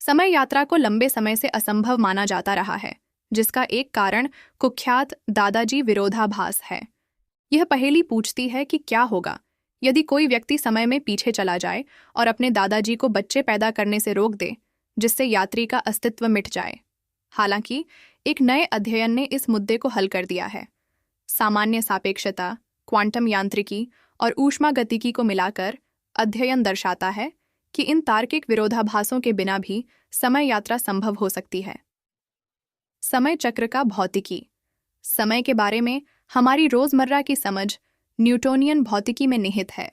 समय यात्रा को लंबे समय से असंभव माना जाता रहा है, जिसका एक कारण कुख्यात दादाजी विरोधाभास है। यह पहेली पूछती है कि क्या होगा यदि कोई व्यक्ति समय में पीछे चला जाए और अपने दादाजी को बच्चे पैदा करने से रोक दे, जिससे यात्री का अस्तित्व मिट जाए। हालांकि एक नए अध्ययन ने इस मुद्दे को हल कर दिया है। सामान्य सापेक्षता, क्वांटम यांत्रिकी और ऊष्मागतिकी को मिलाकर अध्ययन दर्शाता है कि इन तार्किक विरोधाभासों के बिना भी समय यात्रा संभव हो सकती है। समय चक्र का भौतिकी। समय के बारे में हमारी रोजमर्रा की समझ न्यूटोनियन भौतिकी में निहित है,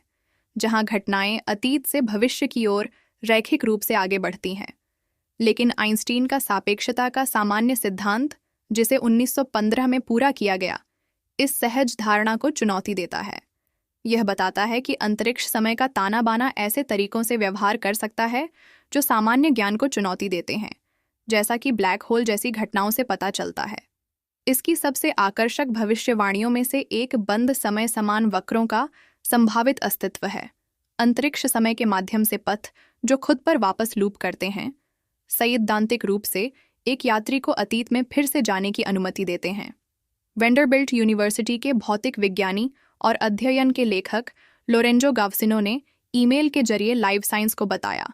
जहां घटनाएं अतीत से भविष्य की ओर रैखिक रूप से आगे बढ़ती हैं। लेकिन आइंस्टीन का सापेक्षता का सामान्य सिद्धांत, जिसे 1915 में पूरा किया गया, इस सहज धारणा को चुनौती देता है। यह बताता है कि अंतरिक्ष समय का ताना बाना ऐसे तरीकों से व्यवहार कर सकता है जो सामान्य ज्ञान को चुनौती देते हैं, जैसा कि ब्लैक होल जैसी घटनाओं से पता चलता है। इसकी सबसे आकर्षक भविष्यवाणियों में से एक बंद समय समान वक्रों का संभावित अस्तित्व है। अंतरिक्ष समय के माध्यम से पथ जो खुद पर वापस लूप करते हैं, सैद्धांतिक रूप से एक यात्री को अतीत में फिर से जाने की अनुमति देते हैं। वेंडरबिल्ट यूनिवर्सिटी के भौतिक विज्ञानी और अध्ययन के लेखक लोरेंजो गावसिनो ने ईमेल के जरिए लाइव साइंस को बताया,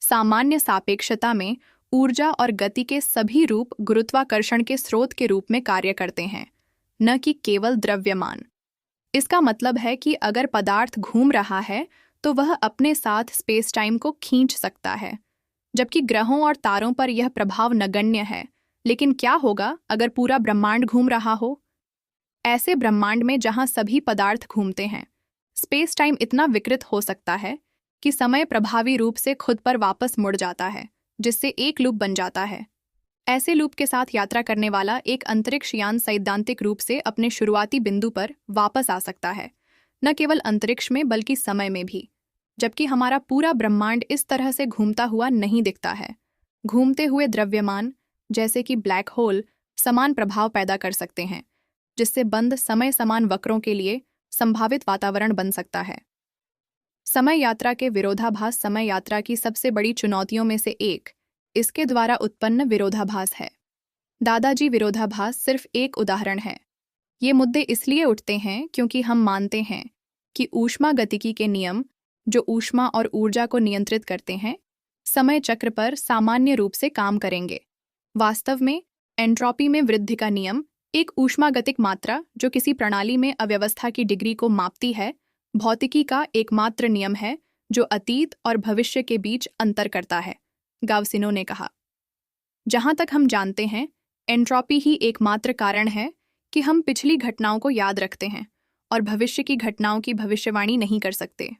सामान्य सापेक्षता में ऊर्जा और गति के सभी रूप गुरुत्वाकर्षण के स्रोत के रूप में कार्य करते हैं, न कि केवल द्रव्यमान। इसका मतलब है कि अगर पदार्थ घूम रहा है तो वह अपने साथ स्पेस टाइम को खींच सकता है, जबकि ग्रहों और तारों पर यह प्रभाव नगण्य है। लेकिन क्या होगा अगर पूरा ब्रह्मांड घूम रहा हो? ऐसे ब्रह्मांड में जहां सभी पदार्थ घूमते हैं, स्पेस टाइम इतना विकृत हो सकता है कि समय प्रभावी रूप से खुद पर वापस मुड़ जाता है, जिससे एक लूप बन जाता है। ऐसे लूप के साथ यात्रा करने वाला एक अंतरिक्ष यान सैद्धांतिक रूप से अपने शुरुआती बिंदु पर वापस आ सकता है, न केवल अंतरिक्ष में बल्कि समय में भी, जबकि हमारा पूरा ब्रह्मांड इस तरह से घूमता हुआ नहीं दिखता है। घूमते हुए द्रव्यमान, जैसे कि ब्लैक होल, समान प्रभाव पैदा कर सकते हैं, जिससे बंद समय समान वक्रों के लिए संभावित वातावरण बन सकता है। समय यात्रा के विरोधाभास समय यात्रा की सबसे बड़ी चुनौतियों में से एक इसके द्वारा उत्पन्न विरोधाभास है। दादाजी विरोधाभास सिर्फ एक उदाहरण है। ये मुद्दे इसलिए उठते हैं क्योंकि हम मानते हैं कि ऊष्मागतिकी के नियम, जो ऊष्मा और ऊर्जा को नियंत्रित करते हैं, समय चक्र पर सामान्य रूप से काम करेंगे। वास्तव में एंट्रोपी में वृद्धि का नियम, एक ऊष्मागतिक मात्रा जो किसी प्रणाली में अव्यवस्था की डिग्री को मापती है, भौतिकी का एकमात्र नियम है जो अतीत और भविष्य के बीच अंतर करता है, गावसिनो ने कहा। जहां तक हम जानते हैं, एंट्रोपी ही एकमात्र कारण है कि हम पिछली घटनाओं को याद रखते हैं और भविष्य की घटनाओं की भविष्यवाणी नहीं कर सकते।